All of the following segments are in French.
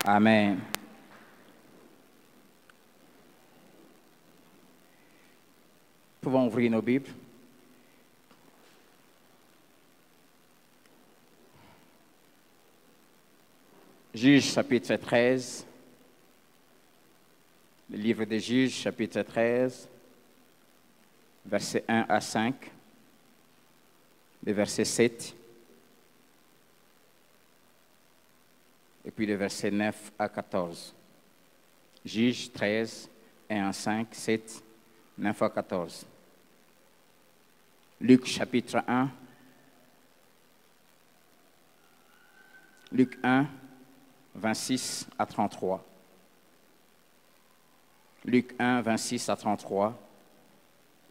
Amen. Nous pouvons ouvrir nos Bibles. Juges chapitre 13. Le livre des Juges chapitre 13, versets 1 à 5, le verset 7, et puis le verset 9 à 14. Juges 13, 1 à 5, 7, 9 à 14. Luc chapitre 1. Luc 1, 26 à 33. Luc 1, 26 à 33.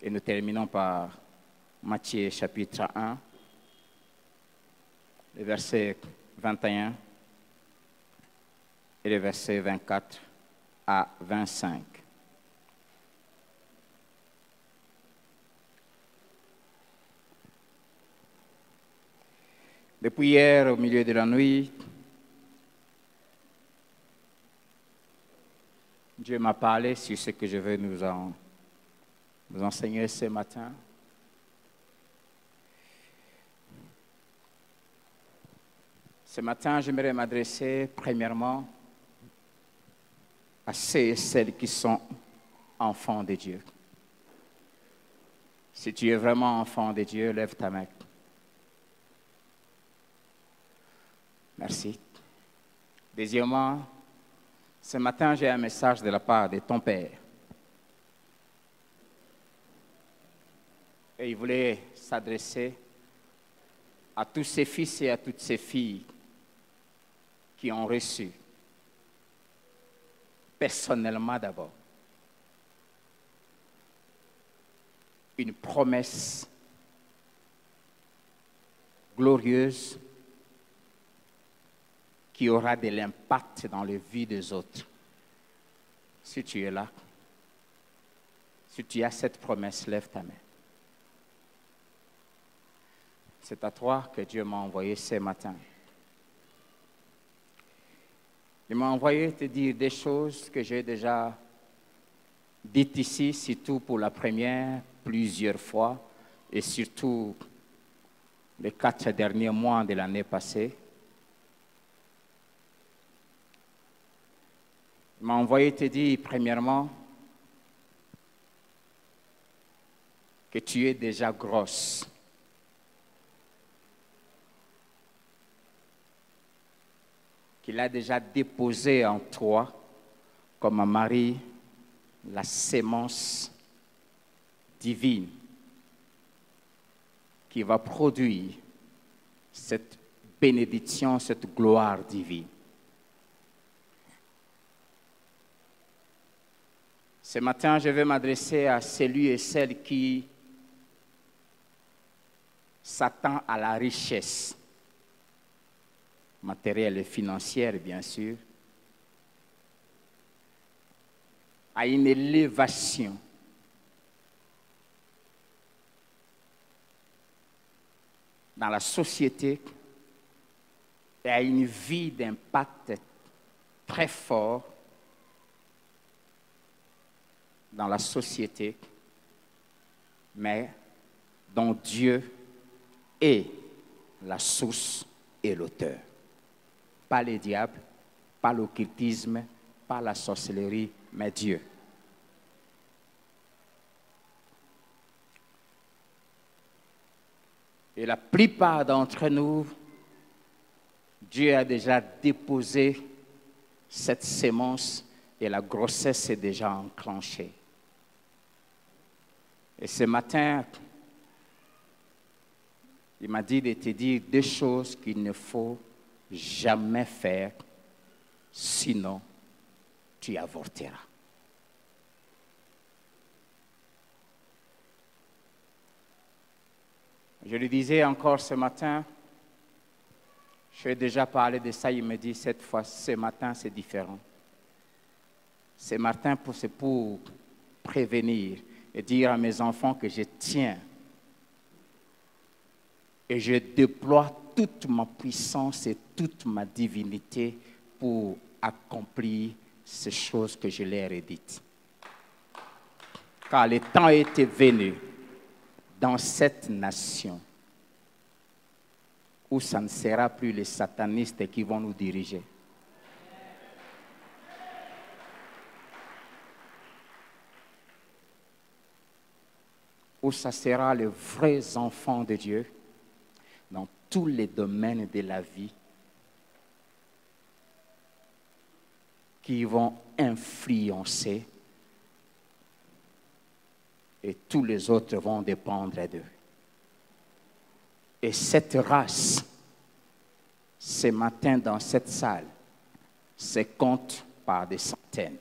Et nous terminons par Matthieu chapitre 1, le verset 21 et le verset 24 à 25. Depuis hier, au milieu de la nuit, Dieu m'a parlé sur ce que je veux nous enseigner ce matin. Ce matin, j'aimerais m'adresser premièrement à ceux et celles qui sont enfants de Dieu. Si tu es vraiment enfant de Dieu, lève ta main. Merci. Deuxièmement, ce matin, j'ai un message de la part de ton Père. Et il voulait s'adresser à tous ces fils et à toutes ces filles qui ont reçu, personnellement d'abord, une promesse glorieuse qui aura de l'impact dans la vie des autres. Si tu es là, si tu as cette promesse, lève ta main. C'est à toi que Dieu m'a envoyé ce matin. Il m'a envoyé te dire des choses que j'ai déjà dites ici, surtout pour la première, plusieurs fois, et surtout les 4 derniers mois de l'année passée. Il m'a envoyé te dire, premièrement, que tu es déjà grosse. Qu'il a déjà déposé en toi, comme à Marie, la sémence divine qui va produire cette bénédiction, cette gloire divine. Ce matin, je vais m'adresser à celui et celle qui s'attend à la richesse matérielle et financière, bien sûr, à une élévation dans la société et à une vie d'impact très fort dans la société, mais dont Dieu est la source et l'auteur. Pas les diables, pas l'occultisme, pas la sorcellerie, mais Dieu. Et la plupart d'entre nous, Dieu a déjà déposé cette sémence et la grossesse est déjà enclenchée. Et ce matin, il m'a dit de te dire deux choses qu'il ne faut jamais faire, sinon tu avorteras. Je lui disais encore ce matin, je lui ai déjà parlé de ça, il me dit cette fois, ce matin c'est différent. Ce matin, c'est pour prévenir et dire à mes enfants que je tiens et je déploie toute ma puissance et toute ma divinité pour accomplir ces choses que je leur ai dites. Car le temps était venu dans cette nation où ça ne sera plus les satanistes qui vont nous diriger. Où ça sera les vrais enfants de Dieu dans tous les domaines de la vie qui vont influencer et tous les autres vont dépendre d'eux. Et cette race, ce matin dans cette salle, se compte par des centaines.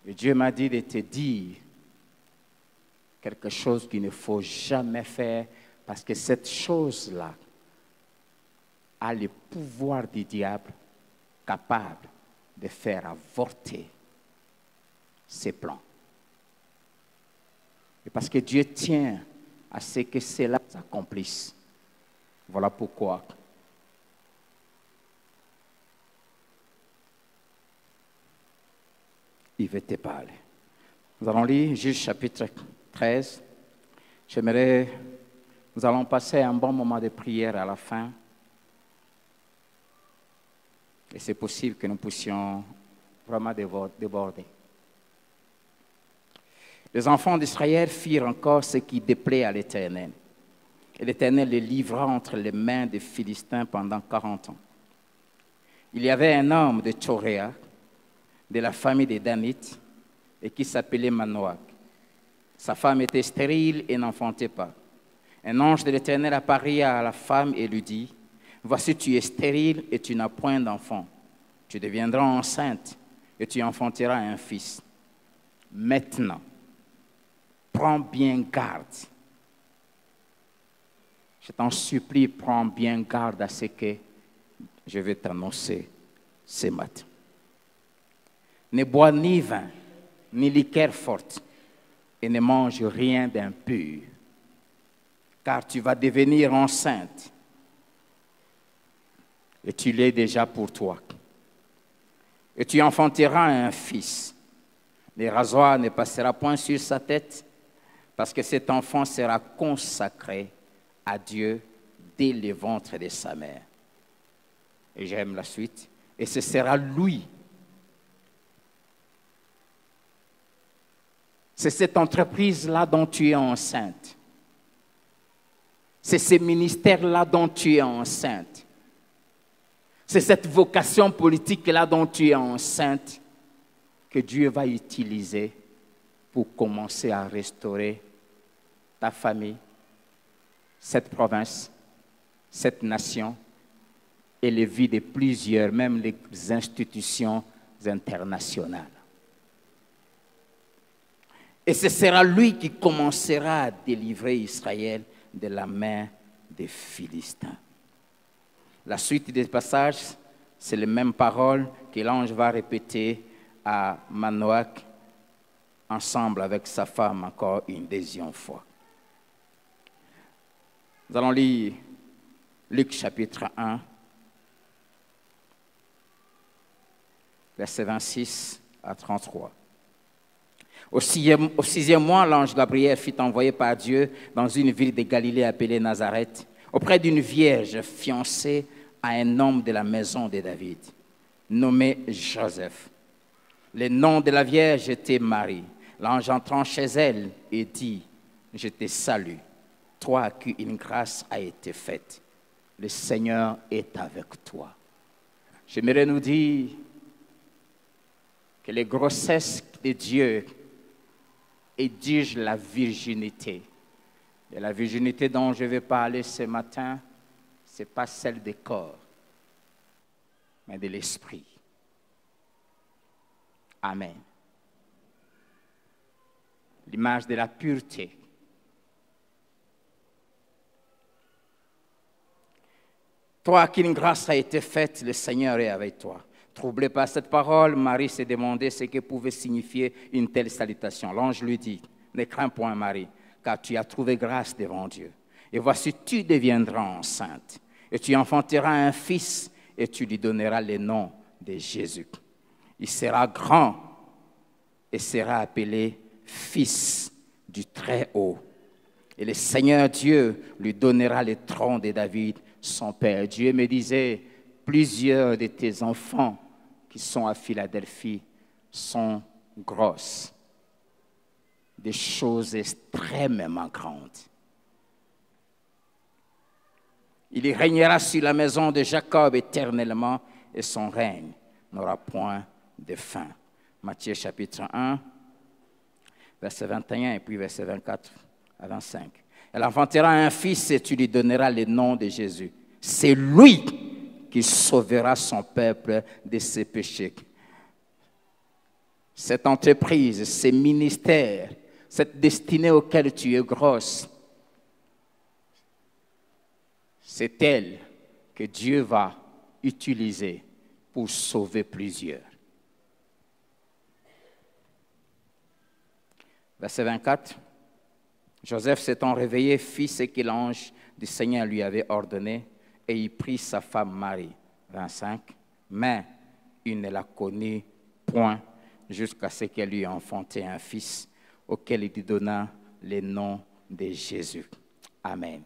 Et Dieu m'a dit de te dire quelque chose qu'il ne faut jamais faire parce que cette chose-là a le pouvoir du diable capable de faire avorter ses plans. Et parce que Dieu tient à ce que cela s'accomplisse. Voilà pourquoi il veut te parler. Nous allons lire Juge chapitre 13. Nous allons passer un bon moment de prière à la fin. Et c'est possible que nous puissions vraiment déborder. Les enfants d'Israël firent encore ce qui déplaît à l'Éternel. Et l'Éternel les livra entre les mains des Philistins pendant 40 ans. Il y avait un homme de Tchoréa, de la famille des Danites, et qui s'appelait Manoach. Sa femme était stérile et n'enfantait pas. Un ange de l'Éternel apparut à la femme et lui dit, « Voici, tu es stérile et tu n'as point d'enfant. Tu deviendras enceinte et tu enfanteras un fils. Maintenant, prends bien garde. Je t'en supplie, prends bien garde à ce que je vais t'annoncer ce matin. Ne bois ni vin, ni liqueur forte, et ne mange rien d'impur, car tu vas devenir enceinte, et tu l'es déjà pour toi. Et tu enfanteras un fils. Le rasoir ne passera point sur sa tête, parce que cet enfant sera consacré à Dieu dès le ventre de sa mère. Et j'aime la suite. Et ce sera lui. C'est cette entreprise-là dont tu es enceinte. C'est ce ministère-là dont tu es enceinte. C'est cette vocation politique-là dont tu es enceinte que Dieu va utiliser pour commencer à restaurer ta famille, cette province, cette nation et les vies de plusieurs, même les institutions internationales. Et ce sera lui qui commencera à délivrer Israël de la main des Philistins. La suite des passages, c'est les mêmes paroles que l'ange va répéter à Manoach ensemble avec sa femme encore une deuxième fois. Nous allons lire Luc chapitre 1, versets 26 à 33. Au sixième mois, l'ange Gabriel fut envoyé par Dieu dans une ville de Galilée appelée Nazareth, auprès d'une vierge fiancée à un homme de la maison de David, nommé Joseph. Le nom de la vierge était Marie. L'ange entrant chez elle et dit, « Je te salue, toi à qui une grâce a été faite. Le Seigneur est avec toi. » J'aimerais nous dire que les grossesses de Dieu exigent la virginité. Et la virginité dont je vais parler ce matin, ce n'est pas celle du corps, mais de l'esprit. Amen. L'image de la pureté. Toi à qui une grâce a été faite, le Seigneur est avec toi. Troublé par cette parole, Marie s'est demandé ce que pouvait signifier une telle salutation. L'ange lui dit, « Ne crains point, Marie, car tu as trouvé grâce devant Dieu. Et voici, tu deviendras enceinte, et tu enfanteras un fils, et tu lui donneras le nom de Jésus. Il sera grand et sera appelé Fils du Très-Haut. Et le Seigneur Dieu lui donnera le trône de David, son père. Dieu me disait, plusieurs de tes enfants qui sont à Philadelphie sont grosses, des choses extrêmement grandes. Il y régnera sur la maison de Jacob éternellement et son règne n'aura point de fin. Matthieu chapitre 1, verset 21 et puis verset 24 à 25. Elle enfantera un fils et tu lui donneras le nom de Jésus. C'est lui qui sauvera son peuple de ses péchés. Cette entreprise, ces ministères, cette destinée auquel tu es grosse, c'est elle que Dieu va utiliser pour sauver plusieurs. Verset 24. Joseph s'étant réveillé fit ce que l'ange du Seigneur lui avait ordonné et il prit sa femme Marie. 25. Mais il ne la connut point jusqu'à ce qu'elle lui ait enfanté un fils auquel il lui donna le nom de Jésus. Amen.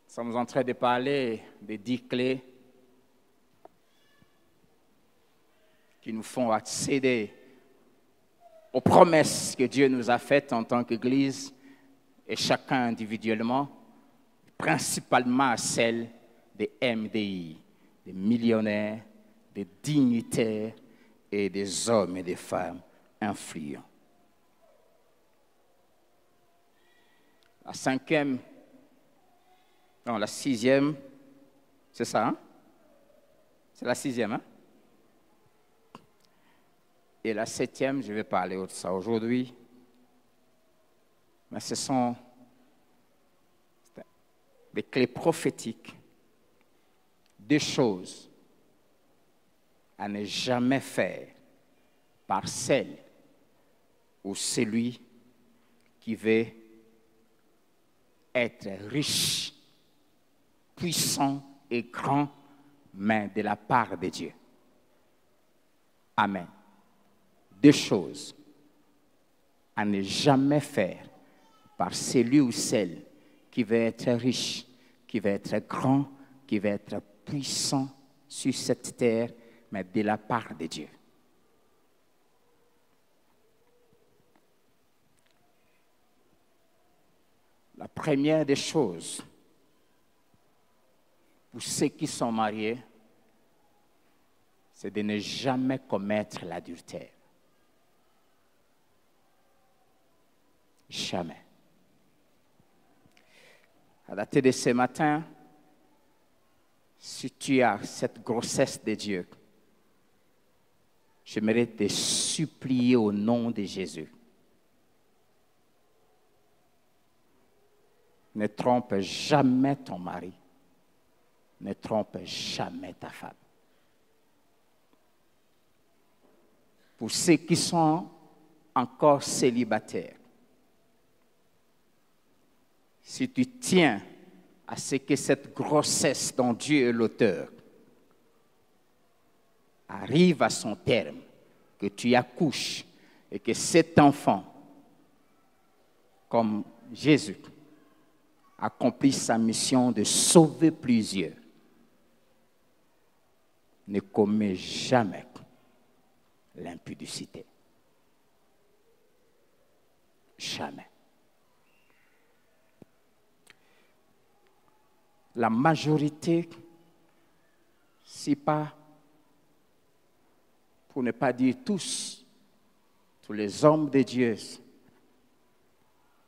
Nous sommes en train de parler des 10 clés qui nous font accéder aux promesses que Dieu nous a faites en tant qu'Église et chacun individuellement, principalement à celles des MDI, des millionnaires, des dignitaires et des hommes et des femmes influents. La sixième, c'est ça, hein? C'est la sixième, hein? Et la septième, je vais parler de ça aujourd'hui, mais ce sont des clés prophétiques, des choses à ne jamais faire par celle ou celui qui veut être riche, puissant et grand, mais de la part de Dieu. Amen. Deux choses à ne jamais faire par celui ou celle qui veut être riche, qui veut être grand, qui veut être puissant sur cette terre, mais de la part de Dieu. La première des choses, pour ceux qui sont mariés, c'est de ne jamais commettre l'adultère. Jamais. À dater de ce matin, si tu as cette grossesse de Dieu, j'aimerais te supplier au nom de Jésus. Ne trompe jamais ton mari. Ne trompe jamais ta femme. Pour ceux qui sont encore célibataires, si tu tiens à ce que cette grossesse dont Dieu est l'auteur arrive à son terme, que tu accouches et que cet enfant, comme Jésus, accomplit sa mission de sauver plusieurs, ne commets jamais l'impudicité. Jamais. La majorité, si pas, pour ne pas dire tous les hommes de Dieu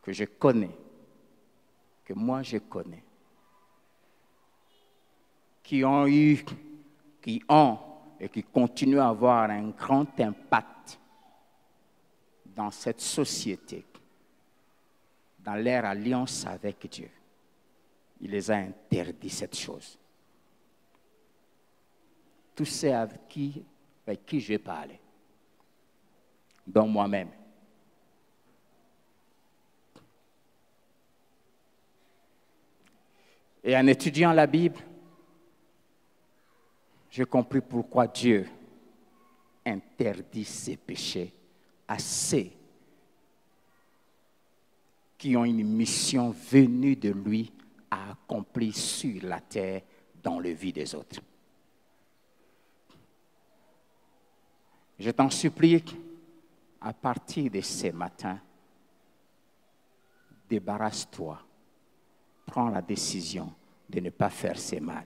que je connais, que moi je connais, qui ont eu, qui ont et qui continuent à avoir un grand impact dans cette société, dans leur alliance avec Dieu. Il les a interdit cette chose. Tous ceux avec qui je parlais, dont moi-même. Et en étudiant la Bible, j'ai compris pourquoi Dieu interdit ces péchés à ceux qui ont une mission venue de lui à accomplir sur la terre dans la vie des autres. Je t'en supplie, à partir de ce matin, débarrasse-toi, prends la décision de ne pas faire ce mal.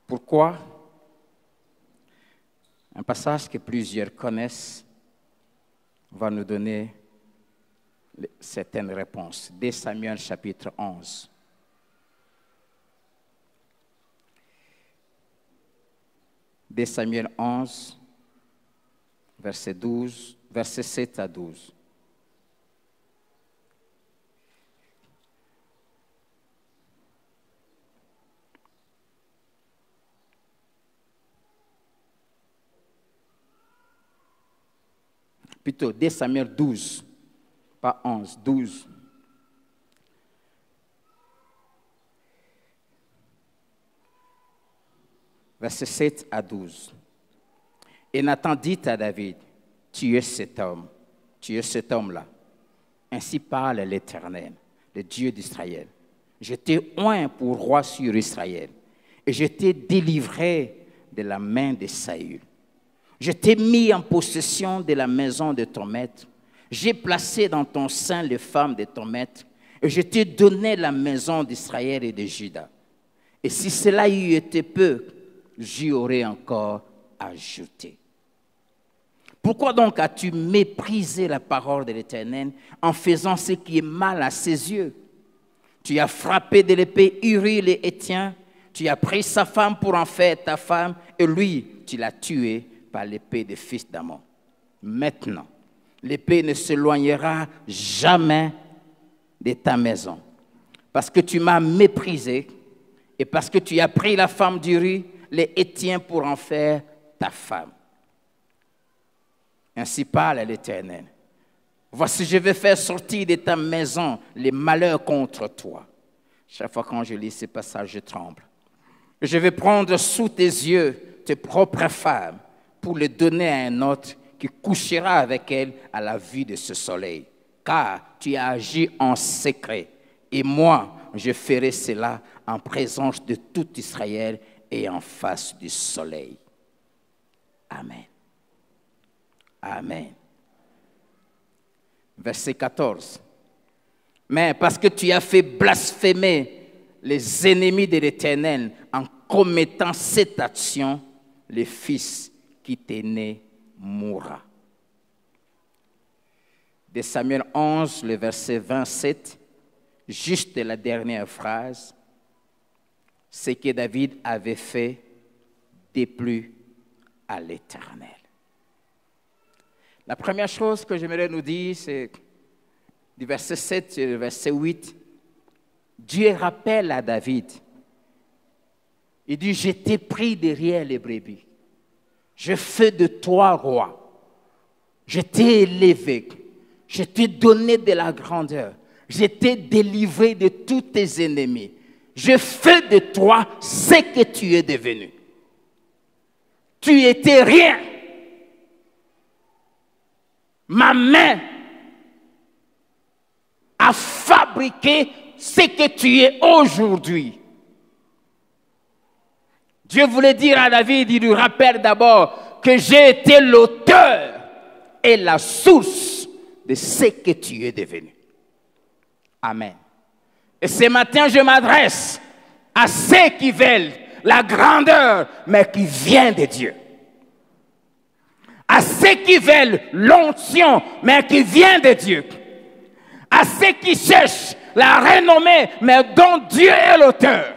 Pourquoi? Un passage que plusieurs connaissent va nous donner certaines réponses. 2 Samuel chapitre 11. De Samuel 11, verset 7 à 12. Plutôt 2 Samuel 12, pas 11, 12. Verset 7 à 12. Et Nathan dit à David, tu es cet homme-là. Ainsi parle l'Éternel, le Dieu d'Israël. Je t'ai oint pour roi sur Israël, et je t'ai délivré de la main de Saül. Je t'ai mis en possession de la maison de ton maître. J'ai placé dans ton sein les femmes de ton maître, et je t'ai donné la maison d'Israël et de Juda. Et si cela eût été peu, j'y aurais encore ajouté. Pourquoi donc as-tu méprisé la parole de l'Éternel en faisant ce qui est mal à ses yeux? Tu as frappé de l'épée Uri le Héthien, tu as pris sa femme pour en faire ta femme, et lui, tu l'as tué par l'épée des fils d'Ammon. Maintenant, l'épée ne s'éloignera jamais de ta maison, parce que tu m'as méprisé, et parce que tu as pris la femme d'Uri, les Hétiens pour en faire ta femme. Ainsi parle l'Éternel. Voici, je vais faire sortir de ta maison les malheurs contre toi. Chaque fois quand je lis ce passage, je tremble. Je vais prendre sous tes yeux tes propres femmes pour les donner à un autre qui couchera avec elles à la vue de ce soleil. Car tu as agi en secret. Et moi, je ferai cela en présence de tout Israël et en face du soleil. Amen. Amen. Verset 14. Mais parce que tu as fait blasphémer les ennemis de l'Éternel en commettant cette action, le fils qui t'est né mourra. De Samuel 11, le verset 27, juste la dernière phrase, ce que David avait fait déplut à l'Éternel. La première chose que j'aimerais nous dire, c'est du verset 7 et le verset 8, Dieu rappelle à David, il dit, je t'ai pris derrière les brebis, je fais de toi roi, je t'ai élevé, je t'ai donné de la grandeur, je t'ai délivré de tous tes ennemis. Je fais de toi ce que tu es devenu. Tu étais rien. Ma main a fabriqué ce que tu es aujourd'hui. Dieu voulait dire à David, il lui rappelle d'abord que j'ai été l'auteur et la source de ce que tu es devenu. Amen. Et ce matin, je m'adresse à ceux qui veulent la grandeur, mais qui vient de Dieu. À ceux qui veulent l'onction, mais qui vient de Dieu. À ceux qui cherchent la renommée, mais dont Dieu est l'auteur.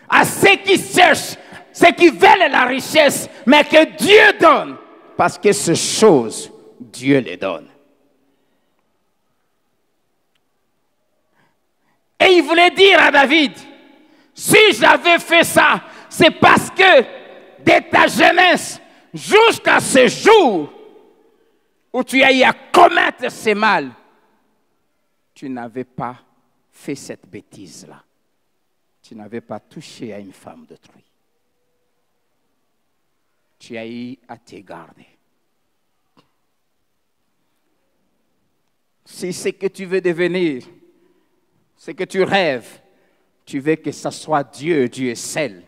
À ceux qui cherchent, ceux qui veulent la richesse, mais que Dieu donne. Parce que ces choses, Dieu les donne. Et il voulait dire à David, si j'avais fait ça, c'est parce que de ta jeunesse jusqu'à ce jour où tu as eu à commettre ce mal, tu n'avais pas fait cette bêtise-là. Tu n'avais pas touché à une femme d'autrui. Tu as eu à te garder. Si c'est que tu veux devenir, ce que tu rêves, tu veux que ce soit Dieu, Dieu seul,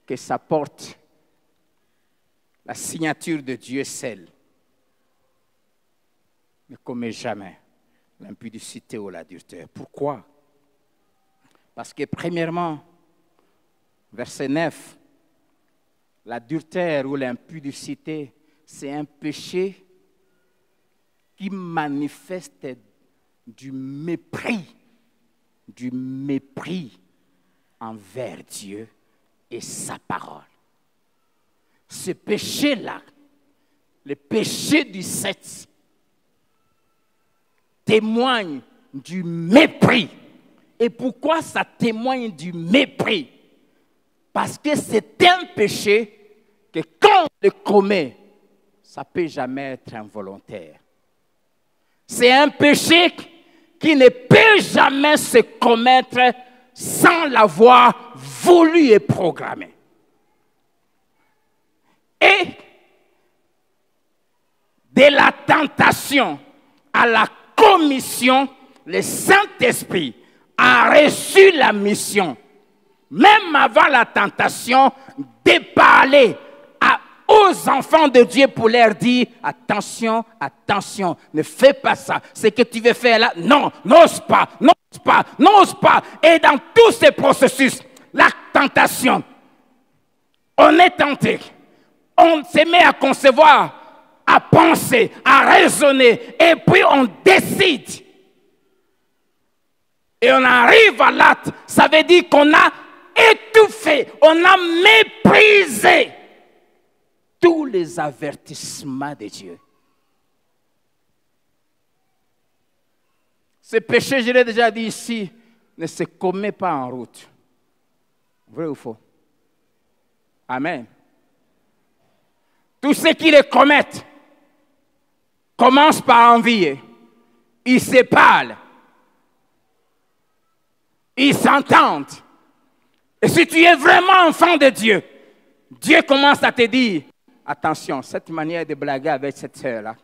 que ça porte la signature de Dieu seul. Ne commets jamais l'impudicité ou l'adultère. Pourquoi? Parce que premièrement, verset 9, l'adultère ou l'impudicité, c'est un péché qui manifeste du mépris envers Dieu et sa parole. Ce péché-là, le péché du sexe, témoigne du mépris. Et pourquoi ça témoigne du mépris? Parce que c'est un péché que quand on le commet, ça ne peut jamais être involontaire. C'est un péché qui ne peut jamais se commettre sans l'avoir voulu et programmé. Et de la tentation à la commission, le Saint-Esprit a reçu la mission, même avant la tentation, de parler aux enfants de Dieu pour leur dire, attention, attention, ne fais pas ça. Ce que tu veux faire là, non, n'ose pas, n'ose pas, n'ose pas. Et dans tous ces processus, la tentation, on est tenté, on se met à concevoir, à penser, à raisonner, et puis on décide. Et on arrive à l'acte, ça veut dire qu'on a étouffé, on a méprisé tous les avertissements de Dieu. Ce péché, je l'ai déjà dit ici, ne se commet pas en route. Vrai ou faux? Amen. Tous ceux qui les commettent commencent par envier. Ils se parlent. Ils s'entendent. Et si tu es vraiment enfant de Dieu, Dieu commence à te dire, attention, cette manière de blaguer avec cette sœur-là,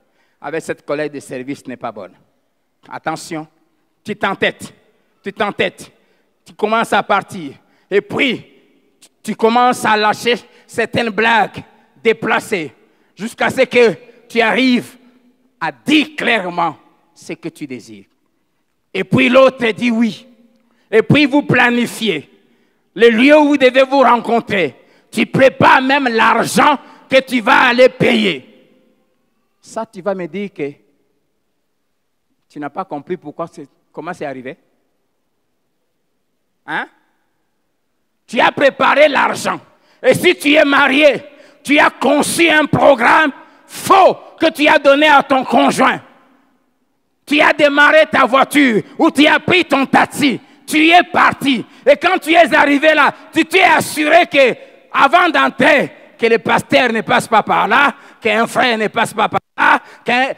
avec cette collègue de service n'est pas bonne. Attention, tu t'entêtes, tu commences à partir. Et puis, tu commences à lâcher certaines blagues déplacées jusqu'à ce que tu arrives à dire clairement ce que tu désires. Et puis l'autre te dit oui. Et puis vous planifiez le lieu où vous devez vous rencontrer. Tu prépares même l'argent que tu vas aller payer. Ça, tu vas me dire que tu n'as pas compris comment c'est arrivé. Hein? Tu as préparé l'argent. Et si tu es marié, tu as conçu un programme faux que tu as donné à ton conjoint. Tu as démarré ta voiture ou tu as pris ton taxi. Tu es parti. Et quand tu es arrivé là, tu t'es assuré que, avant d'entrer, que le pasteur ne passe pas par là, qu'un frère ne passe pas par là,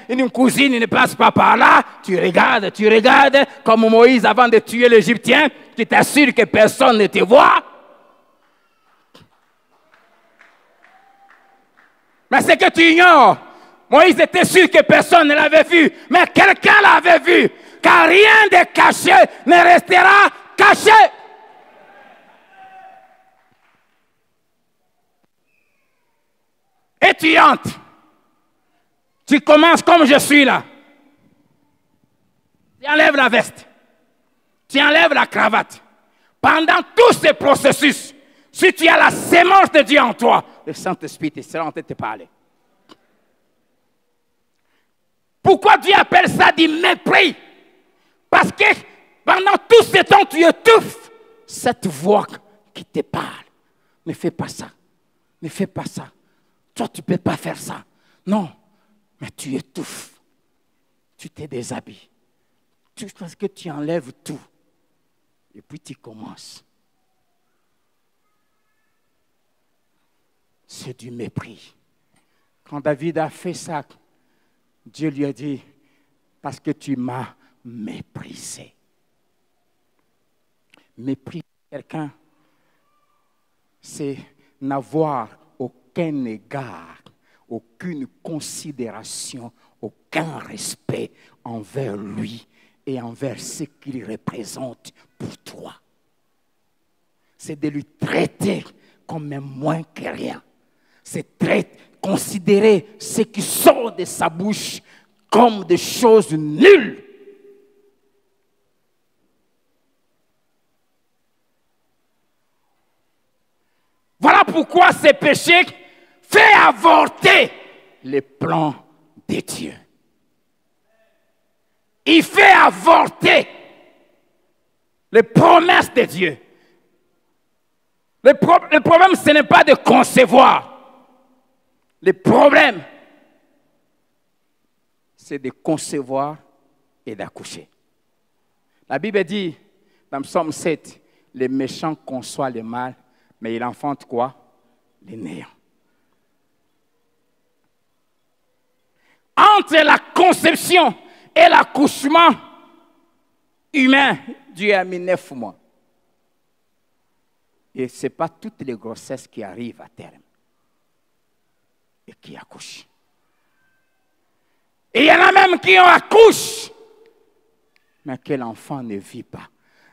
qu'une cousine ne passe pas par là. Tu regardes, comme Moïse avant de tuer l'Égyptien, tu t'assures que personne ne te voit. Mais c'est que tu ignores. Moïse était sûr que personne ne l'avait vu, mais quelqu'un l'avait vu. Car rien de caché ne restera caché. Et tu entres. Tu commences comme je suis là. Tu enlèves la veste. Tu enlèves la cravate. Pendant tout ce processus, si tu as la sémence de Dieu en toi, le Saint-Esprit sera en train de te parler. Pourquoi Dieu appelle ça du mépris? Parce que pendant tout ce temps, tu étouffes cette voix qui te parle. Ne fais pas ça. Ne fais pas ça. Toi, tu ne peux pas faire ça. Non, mais tu étouffes. Tu te déshabilles. Parce que tu enlèves tout. Et puis tu commences. C'est du mépris. Quand David a fait ça, Dieu lui a dit, parce que tu m'as mépriser. Mépriser quelqu'un, c'est n'avoir aucun égard, aucune considération, aucun respect envers lui et envers ce qu'il représente pour toi. C'est de lui traiter comme un moins que rien. C'est considérer ce qui sort de sa bouche comme des choses nulles. Voilà pourquoi ce péché fait avorter les plans de Dieu. Il fait avorter les promesses de Dieu. Le problème, ce n'est pas de concevoir. Le problème, c'est de concevoir et d'accoucher. La Bible dit, dans Psaume 7, les méchants conçoivent le mal, mais il enfante quoi? Les néants. Entre la conception et l'accouchement humain, Dieu a mis 9 mois. Et ce n'est pas toutes les grossesses qui arrivent à terme et qui accouchent. Et il y en a même qui en accouchent, mais que l'enfant ne vit pas.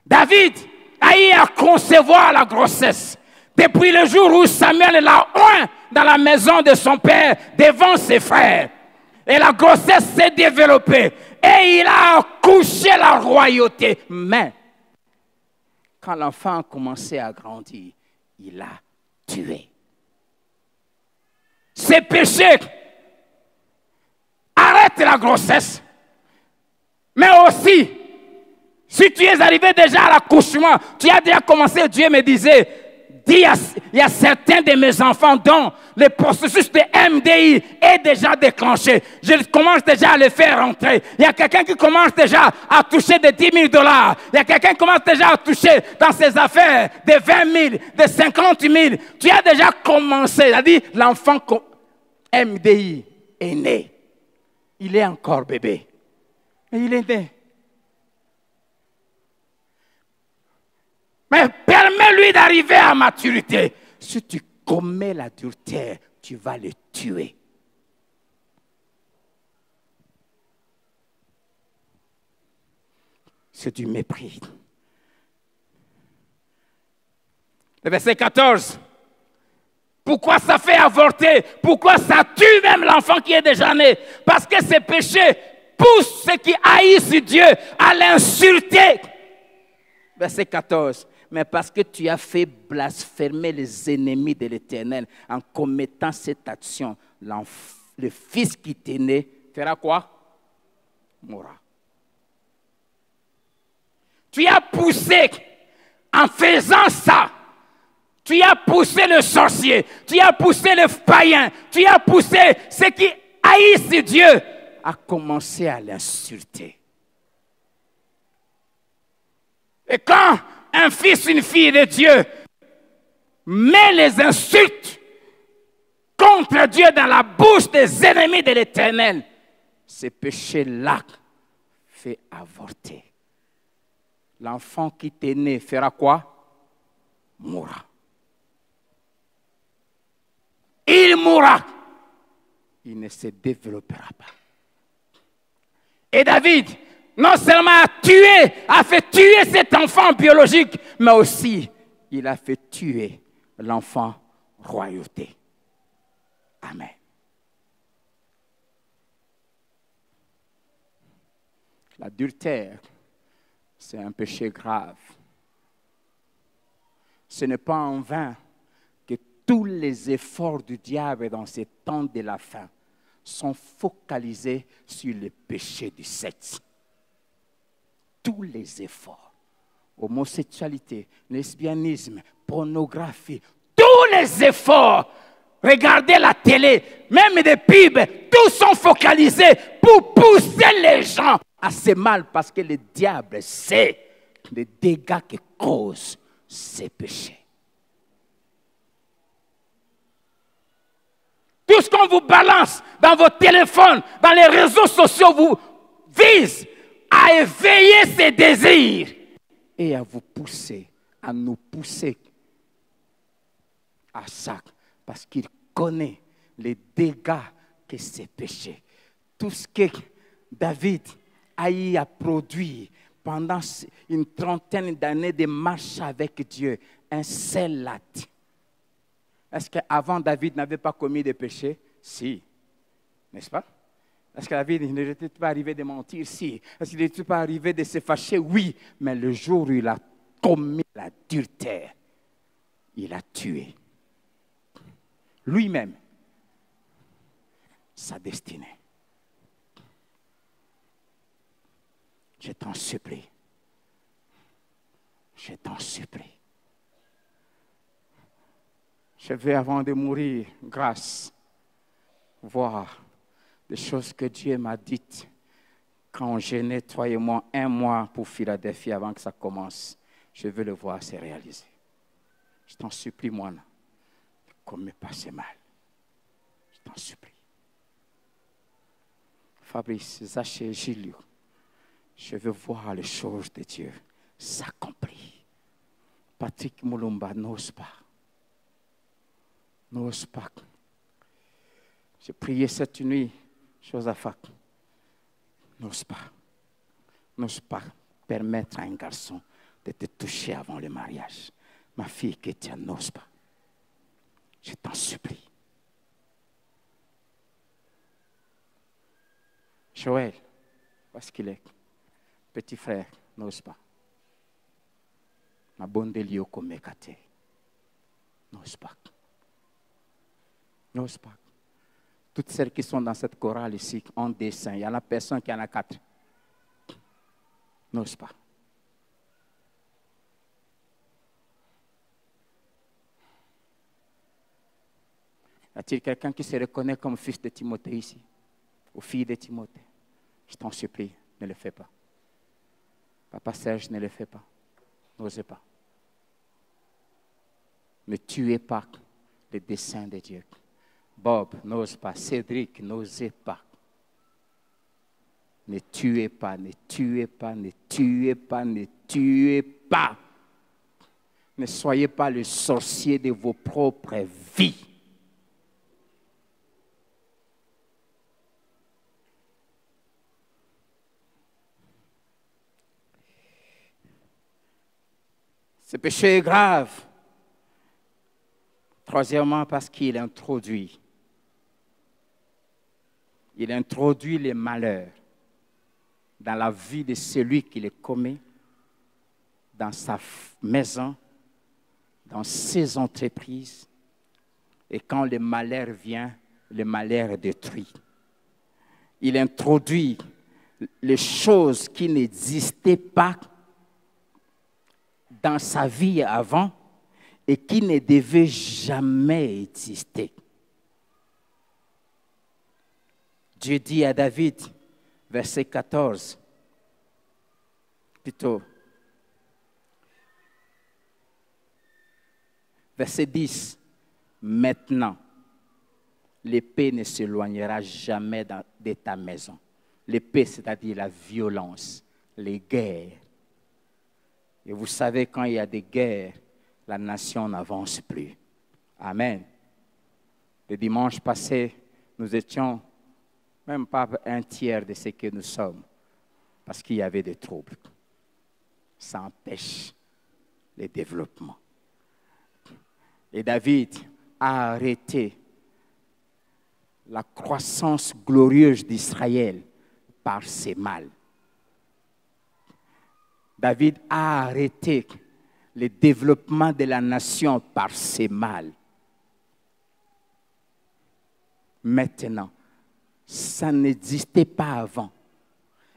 David a eu à concevoir la grossesse. Depuis le jour où Samuel l'a oint dans la maison de son père, devant ses frères. Et la grossesse s'est développée. Et il a accouché la royauté. Mais, quand l'enfant a commencé à grandir, il a tué. Ces péchés arrêtent la grossesse. Mais aussi, si tu es arrivé déjà à l'accouchement, tu as déjà commencé, Dieu me disait, il y a certains de mes enfants dont le processus de MDI est déjà déclenché. Je commence déjà à les faire rentrer. Il y a quelqu'un qui commence déjà à toucher de 10 000 $. Il y a quelqu'un qui commence déjà à toucher dans ses affaires de 20 000, de 50 000. Tu as déjà commencé. C'est-à-dire, l'enfant MDI est né. Il est encore bébé. Mais il est né. Mais permets-lui d'arriver à maturité. Si tu commets l'adultère, tu vas le tuer. C'est du mépris. Le verset 14. Pourquoi ça fait avorter? Pourquoi ça tue même l'enfant qui est déjà né? Parce que ces péchés poussent ceux qui haïssent Dieu à l'insulter. Verset 14. Mais parce que tu as fait blasphémer les ennemis de l'Éternel en commettant cette action, le fils qui t'est né fera quoi? Mourra. Tu as poussé, en faisant ça, tu as poussé le sorcier, tu as poussé le païen, tu as poussé ceux qui haïssent Dieu à commencer à l'insulter. Et quand un fils, une fille de Dieu met les insultes contre Dieu dans la bouche des ennemis de l'Éternel, ce péché-là fait avorter. L'enfant qui t'est né fera quoi? Mourra. Il mourra. Il ne se développera pas. Et David, non seulement a fait tuer cet enfant biologique, mais aussi, il a fait tuer l'enfant royauté. Amen. L'adultère, c'est un péché grave. Ce n'est pas en vain que tous les efforts du diable dans ces temps de la fin sont focalisés sur le péché du sexe. Tous les efforts, homosexualité, lesbianisme, pornographie, tous les efforts, regardez la télé, même des pubs, tous sont focalisés pour pousser les gens à ce mal parce que le diable sait les dégâts que causent ces péchés. Tout ce qu'on vous balance dans vos téléphones, dans les réseaux sociaux, vous vise à éveiller ses désirs et à vous pousser, à nous pousser à ça, parce qu'il connaît les dégâts que ces péchés. Tout ce que David a eu à produire pendant une trentaine d'années de marche avec Dieu, un seul acte. Est-ce qu'avant David n'avait pas commis de péché? Si, n'est-ce pas? Est-ce que David n'était pas arrivé de mentir? Si. Est-ce qu'il n'était pas arrivé de se fâcher? Oui. Mais le jour où il a commis l'adultère, il a tué lui-même sa destinée. Je t'en supplie. Je t'en supplie. Je vais, avant de mourir, grâce, voir les choses que Dieu m'a dites quand j'ai nettoyé moi 1 mois pour Philadelphie avant que ça commence. Je veux le voir se réaliser. Je t'en supplie, moi, ne commets pas ce mal. Je t'en supplie. Fabrice, Zaché, Gilles, je veux voir les choses de Dieu s'accomplir. Patrick Moulumba n'ose pas. N'ose pas. J'ai prié cette nuit, Josaphat. N'ose pas. N'ose pas permettre à un garçon de te toucher avant le mariage. Ma fille Kétia, n'ose pas. Je t'en supplie. Joël, parce qu'il est petit frère, n'ose pas. Ma bonne délio comme Kate. N'ose pas. N'ose pas. Toutes celles qui sont dans cette chorale ici, en dessin, il y en a personne qui en a 4. N'ose pas. Y a-t-il quelqu'un qui se reconnaît comme fils de Timothée ici? Ou fille de Timothée? Je t'en supplie, ne le fais pas. Papa Serge, ne le fais pas. N'osez pas. Ne tuez pas les desseins de Dieu. Bob, n'ose pas. Cédric, n'osez pas. Ne tuez pas, ne tuez pas, ne tuez pas, ne tuez pas. Ne soyez pas le sorcier de vos propres vies. Ce péché est grave. Troisièmement, parce qu'il introduit les malheurs dans la vie de celui qui les commet, dans sa maison, dans ses entreprises. Et quand le malheur vient, le malheur détruit. Il introduit les choses qui n'existaient pas dans sa vie avant et qui ne devaient jamais exister. Dieu dit à David, verset 14, plutôt, verset 10, maintenant, l'épée ne s'éloignera jamais de ta maison. L'épée, c'est-à-dire la violence, les guerres. Et vous savez, quand il y a des guerres, la nation n'avance plus. Amen. Le dimanche passé, nous étions même pas 1/3 de ce que nous sommes, parce qu'il y avait des troubles. Ça empêche le développement. Et David a arrêté la croissance glorieuse d'Israël par ses mal. David a arrêté le développement de la nation par ses mal. Maintenant, ça n'existait pas avant.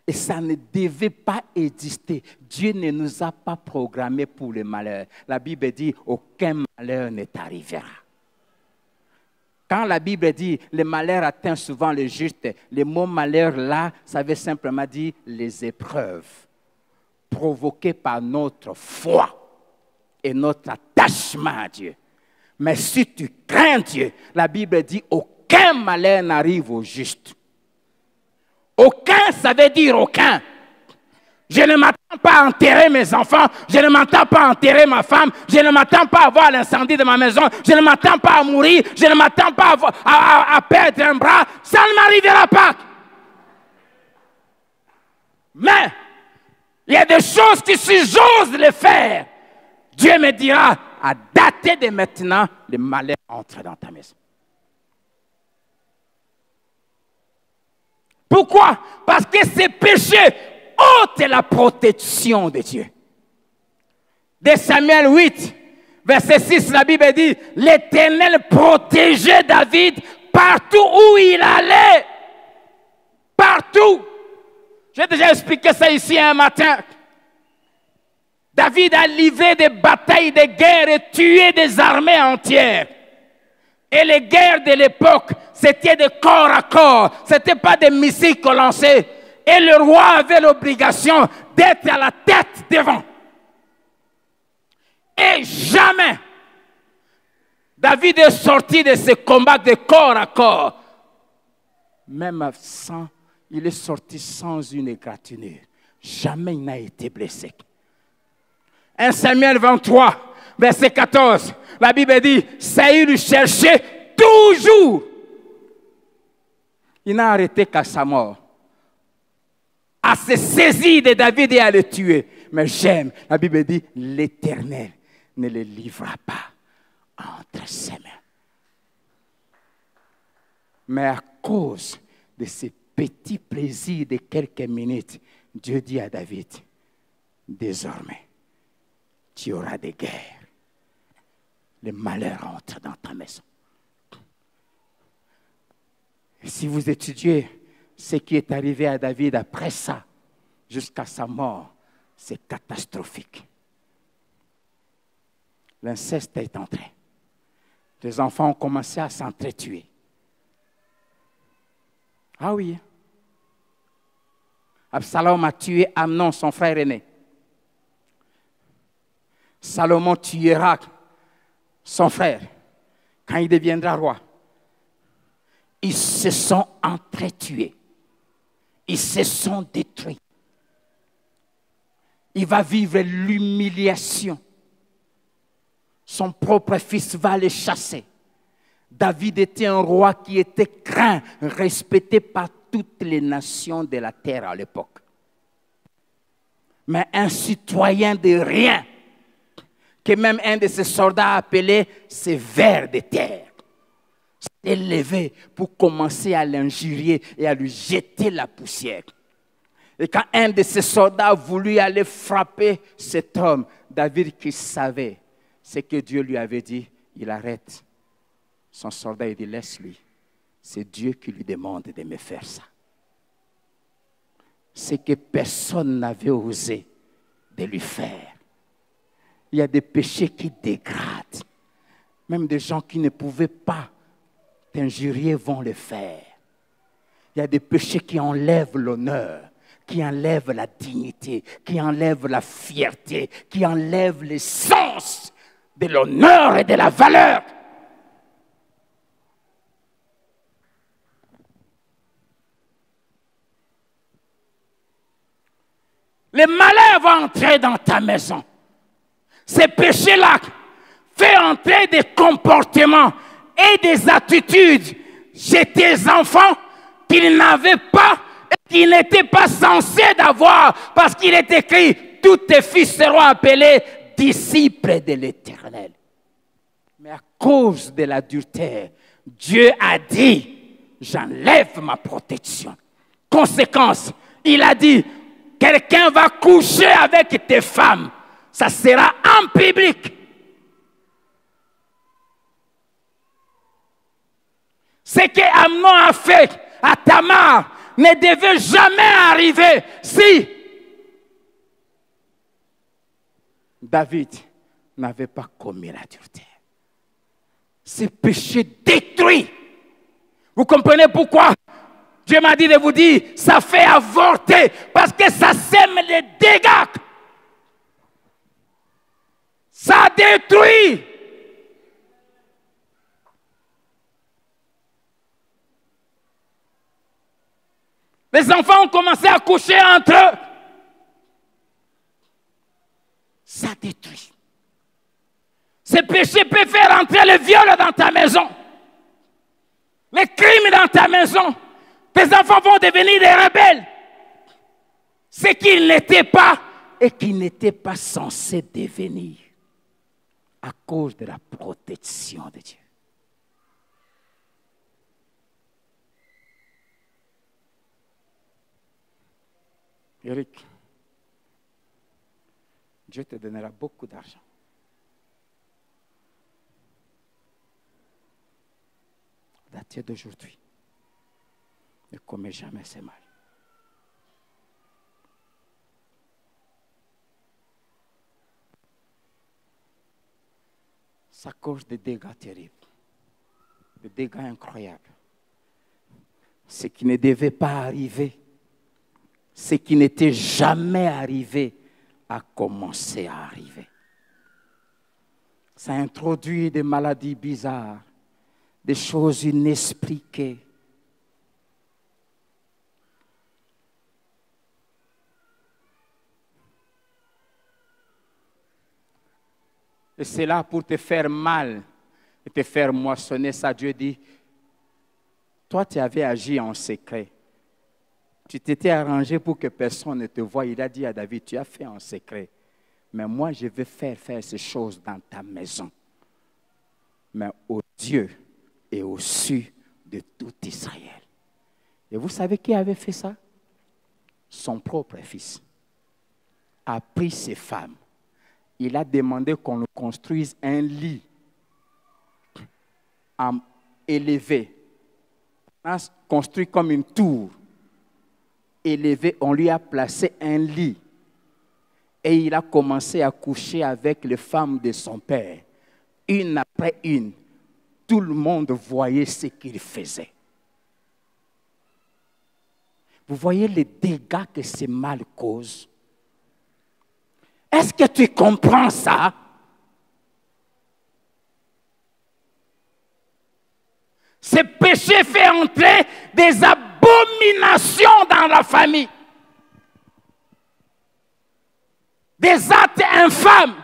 Et ça ne devait pas exister. Dieu ne nous a pas programmés pour le malheur. La Bible dit, aucun malheur ne t'arrivera. Quand la Bible dit, le malheur atteint souvent le juste, le mot malheur là, ça veut simplement dire les épreuves provoquées par notre foi et notre attachement à Dieu. Mais si tu crains Dieu, la Bible dit, aucun malheur n'arrive au juste. Aucun, ça veut dire aucun. Je ne m'attends pas à enterrer mes enfants. Je ne m'attends pas à enterrer ma femme. Je ne m'attends pas à avoir l'incendie de ma maison. Je ne m'attends pas à mourir. Je ne m'attends pas à perdre un bras. Ça ne m'arrivera pas. Mais il y a des choses que si j'ose les faire, Dieu me dira, à dater de maintenant, le malheur entre dans ta maison. Pourquoi? Parce que ces péchés ôtent la protection de Dieu. De Samuel 8, verset 6, la Bible dit, l'Éternel protégeait David partout où il allait. Partout. J'ai déjà expliqué ça ici un matin. David a livré des batailles de guerre et tué des armées entières. Et les guerres de l'époque, c'était de corps à corps. Ce n'était pas des missiles qu'on lançait. Et le roi avait l'obligation d'être à la tête devant. Et jamais David est sorti de ce combat de corps à corps. Même sans, il est sorti sans une égratignure. Jamais il n'a été blessé. 1 Samuel 23, verset 14, la Bible dit, Saül cherchait toujours. Il n'a arrêté qu'à sa mort. À se saisir de David et à le tuer. Mais j'aime, la Bible dit, l'Éternel ne le livra pas entre ses mains. Mais à cause de ces petits plaisirs de quelques minutes, Dieu dit à David, désormais, tu auras des guerres. Le malheur entre dans ta maison. Et si vous étudiez ce qui est arrivé à David après ça, jusqu'à sa mort, c'est catastrophique. L'inceste est entré. Les enfants ont commencé à s'entretuer. Ah oui. Absalom a tué Amnon, son frère aîné. Salomon tuera son frère quand il deviendra roi. Ils se sont entretués. Ils se sont détruits. Il va vivre l'humiliation. Son propre fils va le chasser. David était un roi qui était craint, respecté par toutes les nations de la terre à l'époque. Mais un citoyen de rien, que même un de ses soldats appelait ses vers de terre, s'est levé pour commencer à l'injurier et à lui jeter la poussière. Et quand un de ses soldats a voulu aller frapper cet homme, David qui savait ce que Dieu lui avait dit, il arrête. Son soldat, il dit, laisse-lui. C'est Dieu qui lui demande de me faire ça. C'est que personne n'avait osé de lui faire. Il y a des péchés qui dégradent. Même des gens qui ne pouvaient pas t'injurier vont le faire. Il y a des péchés qui enlèvent l'honneur, qui enlèvent la dignité, qui enlèvent la fierté, qui enlèvent l'essence de l'honneur et de la valeur. Le malheur va entrer dans ta maison. Ces péchés-là font entrer des comportements et des attitudes chez tes enfants qu'ils n'avaient pas et qu'ils n'étaient pas censés d'avoir, parce qu'il est écrit, tous tes fils seront appelés disciples de l'Éternel. Mais à cause de l'adultère, Dieu a dit, j'enlève ma protection. Conséquence, il a dit, quelqu'un va coucher avec tes femmes. Ça sera en public. Ce que Amnon a fait à Tamar ne devait jamais arriver si David n'avait pas commis l'adultère. Ce péché détruit. Vous comprenez pourquoi? Dieu m'a dit de vous dire, ça fait avorter, parce que ça sème les dégâts. Ça détruit. Les enfants ont commencé à coucher entre eux. ça détruit. Ce péché peut faire entrer le viol dans ta maison, les crimes dans ta maison. Tes enfants vont devenir des rebelles. Ce qu'ils n'étaient pas et qu'ils n'étaient pas censés devenir à cause de la protection de Dieu. Eric, Dieu te donnera beaucoup d'argent. Daté d'aujourd'hui, ne commets jamais ces mal. Ça cause des dégâts terribles, des dégâts incroyables. Ce qui ne devait pas arriver, ce qui n'était jamais arrivé, a commencé à arriver. Ça introduit des maladies bizarres, des choses inexpliquées. Et c'est là pour te faire mal et te faire moissonner ça. Dieu dit, toi tu avais agi en secret. Tu t'étais arrangé pour que personne ne te voie. Il a dit à David, tu as fait en secret. Mais moi, je vais faire ces choses dans ta maison. Mais aux dieux et au su de tout Israël. Et vous savez qui avait fait ça? Son propre fils a pris ses femmes. Il a demandé qu'on lui construise un lit élevé, construit comme une tour. Élevé, on lui a placé un lit. Et il a commencé à coucher avec les femmes de son père. Une après une. Tout le monde voyait ce qu'il faisait. Vous voyez les dégâts que ce mal cause? Est-ce que tu comprends ça? Ce péché fait entrer des abominations dans la famille. Des actes infâmes.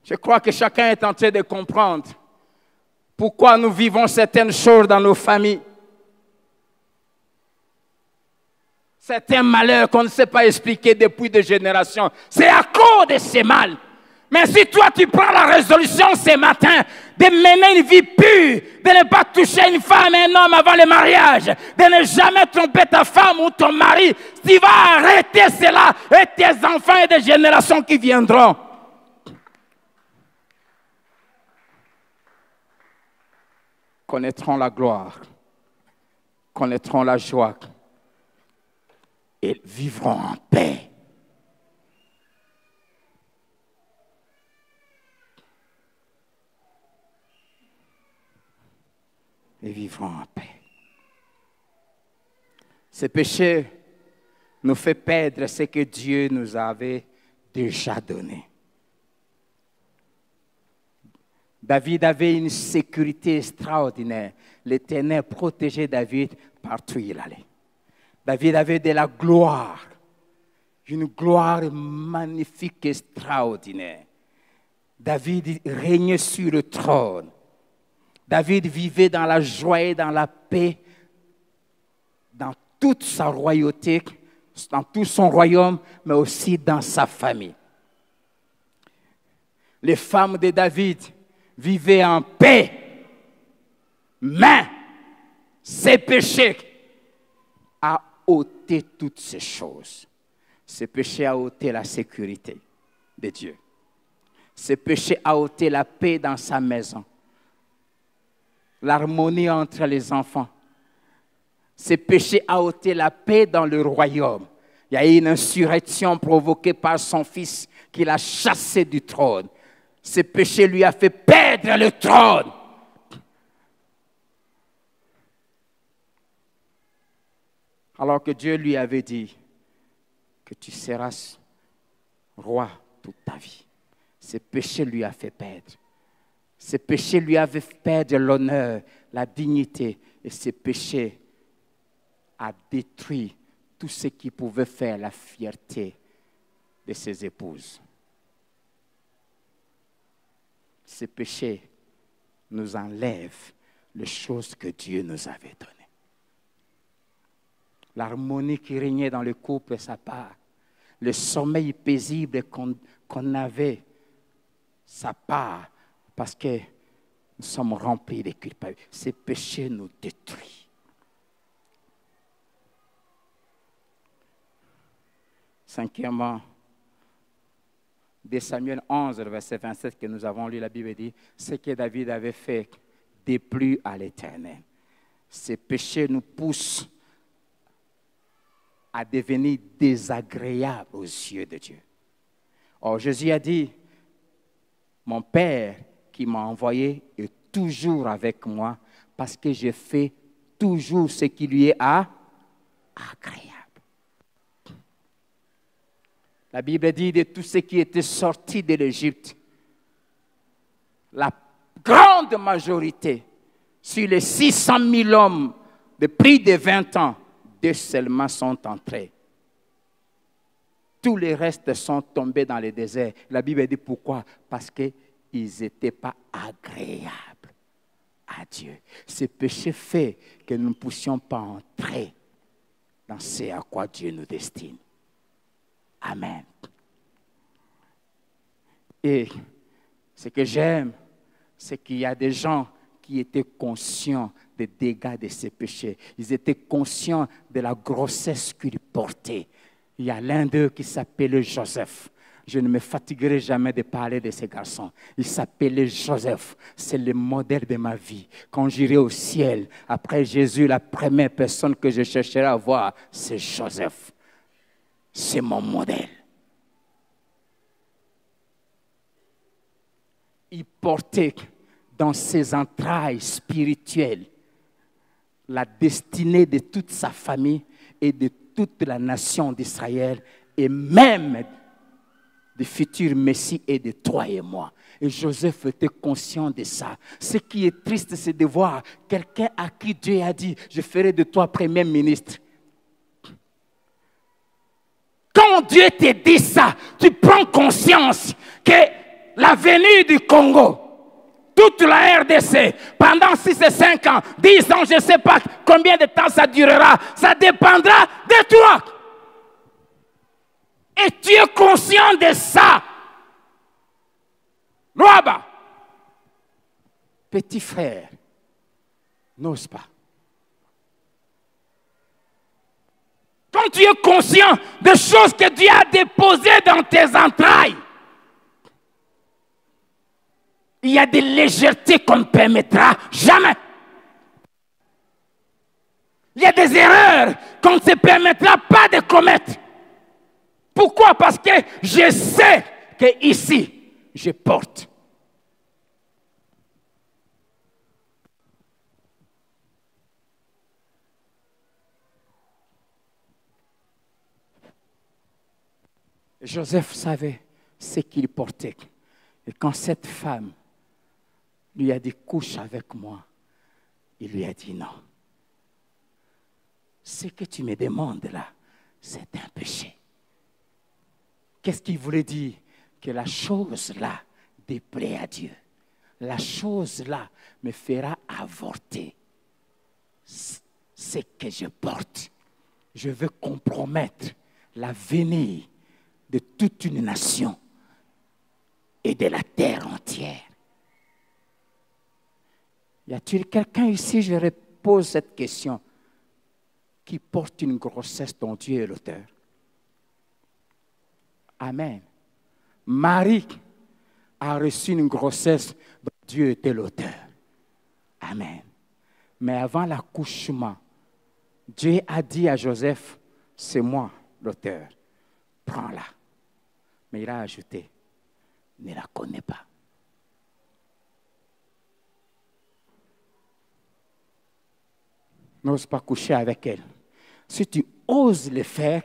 Je crois que chacun est en train de comprendre pourquoi nous vivons certaines choses dans nos familles. Certains malheurs qu'on ne sait pas expliquer depuis des générations. C'est à cause de ces mal. Mais si toi tu prends la résolution ce matin de mener une vie pure, de ne pas toucher une femme et un homme avant le mariage, de ne jamais tromper ta femme ou ton mari, tu vas arrêter cela et tes enfants et des générations qui viendront connaîtront la gloire, connaîtront la joie et vivront en paix. Et vivront en paix. Ce péché nous fait perdre ce que Dieu nous avait déjà donné. David avait une sécurité extraordinaire. L'Éternel protégeait David partout où il allait. David avait de la gloire, une gloire magnifique, extraordinaire. David régnait sur le trône. David vivait dans la joie et dans la paix, dans toute sa royauté, dans tout son royaume, mais aussi dans sa famille. Les femmes de David vivaient en paix, mais ses péchés a ôté toutes ces choses. Ce péché a ôté la sécurité de Dieu. Ce péché a ôté la paix dans sa maison. L'harmonie entre les enfants. Ce péché a ôté la paix dans le royaume. Il y a eu une insurrection provoquée par son fils qu'il a chassé du trône. Ce péché lui a fait perdre le trône. Alors que Dieu lui avait dit que tu seras roi toute ta vie. Ce péché lui a fait perdre. Ce péché lui avait fait perdre l'honneur, la dignité et ce péché a détruit tout ce qui pouvait faire la fierté de ses épouses. Ce péché nous enlève les choses que Dieu nous avait données. L'harmonie qui régnait dans le couple, sa part. Le sommeil paisible qu'on avait, sa part. Parce que nous sommes remplis de culpabilité. Ces péchés nous détruisent. Cinquièmement, de Samuel 11, le verset 27 que nous avons lu, la Bible dit, ce que David avait fait déplut à l'Éternel. Ces péchés nous poussent à devenir désagréables aux yeux de Dieu. Or, Jésus a dit, mon Père qui m'a envoyé est toujours avec moi parce que je fais toujours ce qui lui est agréable. La Bible dit de tous ceux qui étaient sortis de l'Égypte, la grande majorité, sur les 600 000 hommes de plus de 20 ans, 2 seulement sont entrés. Tous les restes sont tombés dans le désert. La Bible dit pourquoi? Parce qu'ils n'étaient pas agréables à Dieu. Ce péché fait que nous ne puissions pas entrer dans ce à quoi Dieu nous destine. Amen. Et ce que j'aime, c'est qu'il y a des gens qui étaient conscients des dégâts de ces péchés. Ils étaient conscients de la grossesse qu'ils portaient. Il y a l'un d'eux qui s'appelait Joseph. Je ne me fatiguerai jamais de parler de ce garçon. Il s'appelait Joseph. C'est le modèle de ma vie. Quand j'irai au ciel, après Jésus, la première personne que je chercherai à voir, c'est Joseph. C'est mon modèle. Il portait dans ses entrailles spirituelles la destinée de toute sa famille et de toute la nation d'Israël et même du futur Messie et de toi et moi. Et Joseph était conscient de ça. Ce qui est triste, c'est de voir quelqu'un à qui Dieu a dit, je ferai de toi premier ministre. Quand Dieu te dit ça, tu prends conscience que la venue du Congo, toute la RDC, pendant 6 et 5 ans, 10 ans, je ne sais pas combien de temps ça durera, ça dépendra de toi. Et tu es conscient de ça. Loaba, petit frère, n'ose pas. Quand tu es conscient des choses que Dieu a déposées dans tes entrailles, il y a des légèretés qu'on ne permettra jamais. Il y a des erreurs qu'on ne se permettra pas de commettre. Pourquoi? Parce que je sais que ici, je porte. Joseph savait ce qu'il portait. Et quand cette femme lui a dit, couche avec moi, il lui a dit non. Ce que tu me demandes là, c'est un péché. Qu'est-ce qu'il voulait dire? Que la chose là déplaît à Dieu. La chose là me fera avorter ce que je porte. Je veux compromettre l'avenir de toute une nation et de la terre entière. Y a-t-il quelqu'un ici, je repose cette question, qui porte une grossesse dont Dieu est l'auteur? Amen. Marie a reçu une grossesse dont Dieu était l'auteur. Amen. Mais avant l'accouchement, Dieu a dit à Joseph, c'est moi l'auteur, prends-la. Mais il a ajouté, ne la connais pas. N'ose pas coucher avec elle. Si tu oses le faire,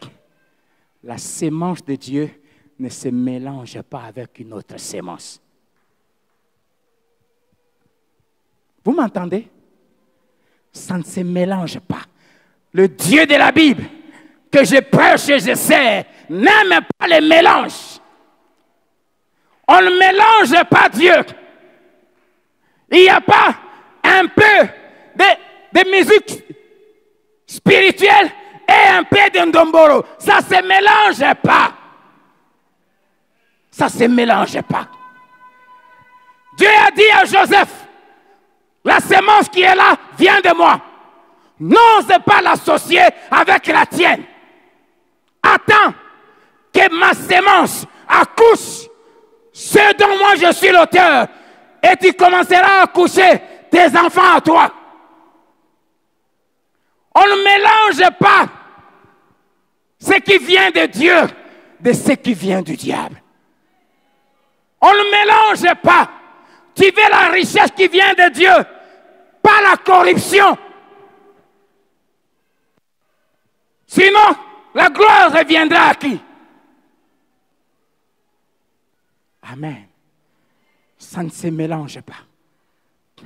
la sémence de Dieu ne se mélange pas avec une autre sémence. Vous m'entendez? Ça ne se mélange pas. Le Dieu de la Bible que je prêche et je sais n'aime pas les mélanges. On ne mélange pas Dieu. Il n'y a pas un peu de musique spirituelle et un peu de ndomboro. Ça ne se mélange pas. Ça ne se mélange pas. Dieu a dit à Joseph, la semence qui est là vient de moi. N'ose pas l'associer avec la tienne. Attends que ma semence accouche ce dont moi je suis l'auteur. Et tu commenceras à accoucher tes enfants à toi. On ne mélange pas ce qui vient de Dieu de ce qui vient du diable. On ne mélange pas. Tu veux la richesse qui vient de Dieu, pas la corruption. Sinon, la gloire reviendra à qui? Amen. Ça ne se mélange pas.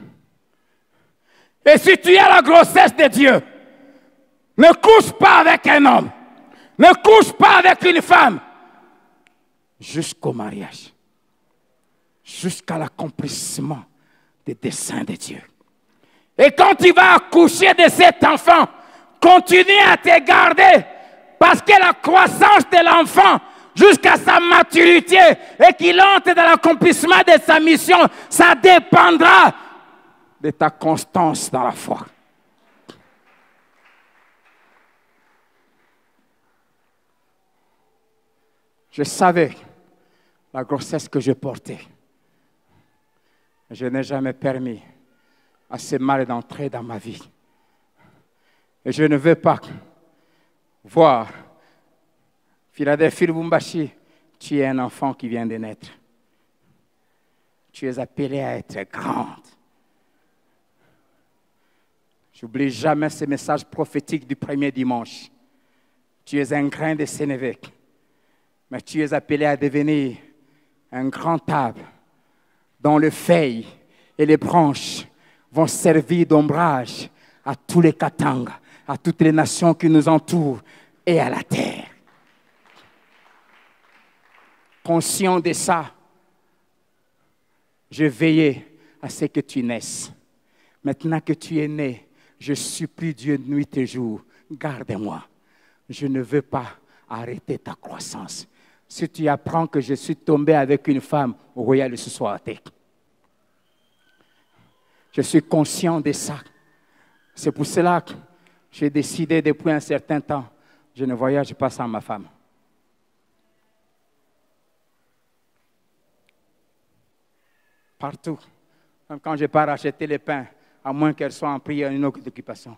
Et si tu as la grossesse de Dieu, ne couche pas avec un homme, ne couche pas avec une femme, jusqu'au mariage, jusqu'à l'accomplissement des desseins de Dieu. Et quand tu vas accoucher de cet enfant, continue à te garder, parce que la croissance de l'enfant jusqu'à sa maturité et qu'il entre dans l'accomplissement de sa mission, ça dépendra de ta constance dans la foi. Je savais la grossesse que je portais. Je n'ai jamais permis à ce mal d'entrer dans ma vie. Et je ne veux pas voir Philadelphie Lubumbashi, tu es un enfant qui vient de naître. Tu es appelé à être grande. J'oublie jamais ce message prophétique du premier dimanche. Tu es un grain de sénévé, mais tu es appelé à devenir un grand arbre dont les feuilles et les branches vont servir d'ombrage à tous les Katanga, à toutes les nations qui nous entourent et à la terre. Conscient de ça, je veillais à ce que tu naisses. Maintenant que tu es né, je supplie Dieu nuit et jour, garde-moi. Je ne veux pas arrêter ta croissance. Si tu apprends que je suis tombé avec une femme, royale ce soir, je suis conscient de ça. C'est pour cela que j'ai décidé depuis un certain temps, je ne voyage pas sans ma femme. Partout. Même quand je pars acheter les pains, à moins qu'elle soit en prière, une autre occupation.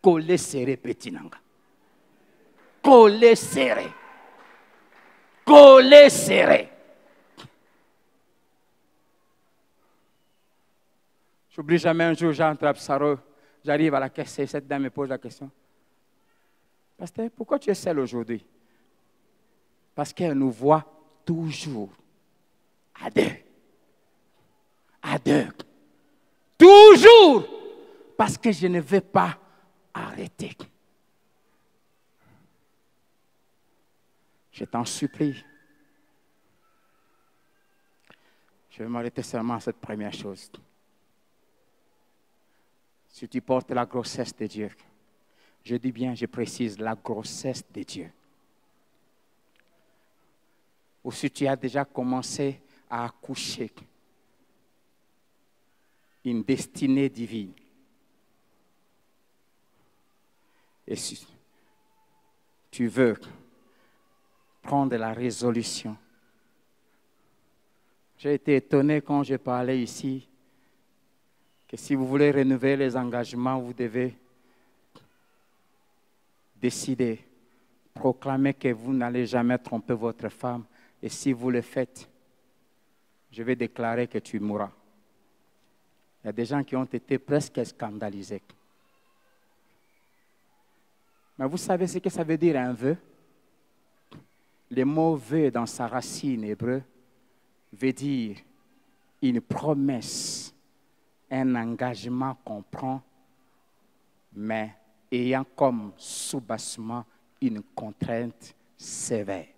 Collé serré, petit nanga. Collé serré. Collé serré. J'oublie jamais un jour, j'entre à Psaro, j'arrive à la caisse et cette dame me pose la question. Pasteur, pourquoi tu es seul aujourd'hui? Parce qu'elle nous voit toujours à deux. À deux. Toujours. Parce que je ne veux pas arrêter. Je t'en supplie. Je vais m'arrêter seulement à cette première chose. Si tu portes la grossesse de Dieu, je dis bien, je précise, la grossesse de Dieu. Ou si tu as déjà commencé à accoucher une destinée divine. Et si tu veux prendre la résolution. J'ai été étonné quand je parlais ici que si vous voulez renouveler les engagements, vous devez décider, proclamer que vous n'allez jamais tromper votre femme. Et si vous le faites, je vais déclarer que tu mourras. Il y a des gens qui ont été presque scandalisés. Mais vous savez ce que ça veut dire un vœu? Le mot vœu dans sa racine hébreu veut dire une promesse, un engagement qu'on prend mais ayant comme soubassement une contrainte sévère.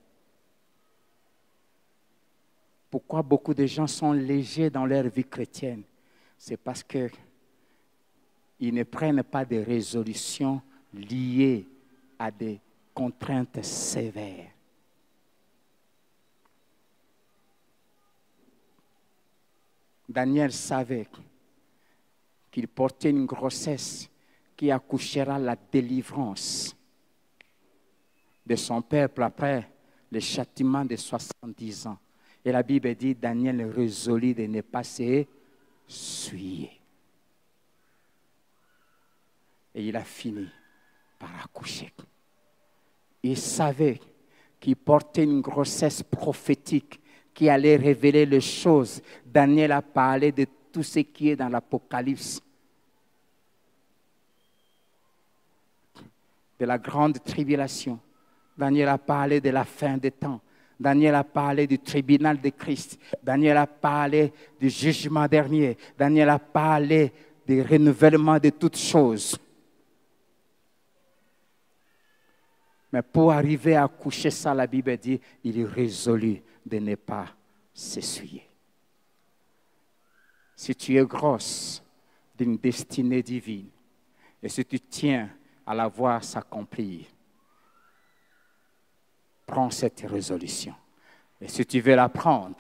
Pourquoi beaucoup de gens sont légers dans leur vie chrétienne? C'est parce qu'ils ne prennent pas de résolutions liées à des contraintes sévères. Daniel savait qu'il portait une grossesse qui accouchera la délivrance de son peuple après le châtiment de 70 ans. Et la Bible dit, Daniel résolut de ne pas s'essuyer. Et il a fini par accoucher. Il savait qu'il portait une grossesse prophétique qui allait révéler les choses. Daniel a parlé de tout ce qui est dans l'Apocalypse. De la grande tribulation. Daniel a parlé de la fin des temps. Daniel a parlé du tribunal de Christ. Daniel a parlé du jugement dernier. Daniel a parlé du renouvellement de toutes choses. Mais pour arriver à coucher ça, la Bible dit, il est résolu de ne pas s'essuyer. Si tu es grosse d'une destinée divine, et si tu tiens à la voir s'accomplir, prends cette résolution. Et si tu veux la prendre,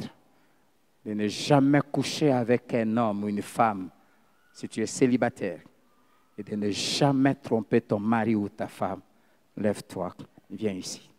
de ne jamais coucher avec un homme ou une femme, si tu es célibataire, et de ne jamais tromper ton mari ou ta femme, lève-toi, viens ici.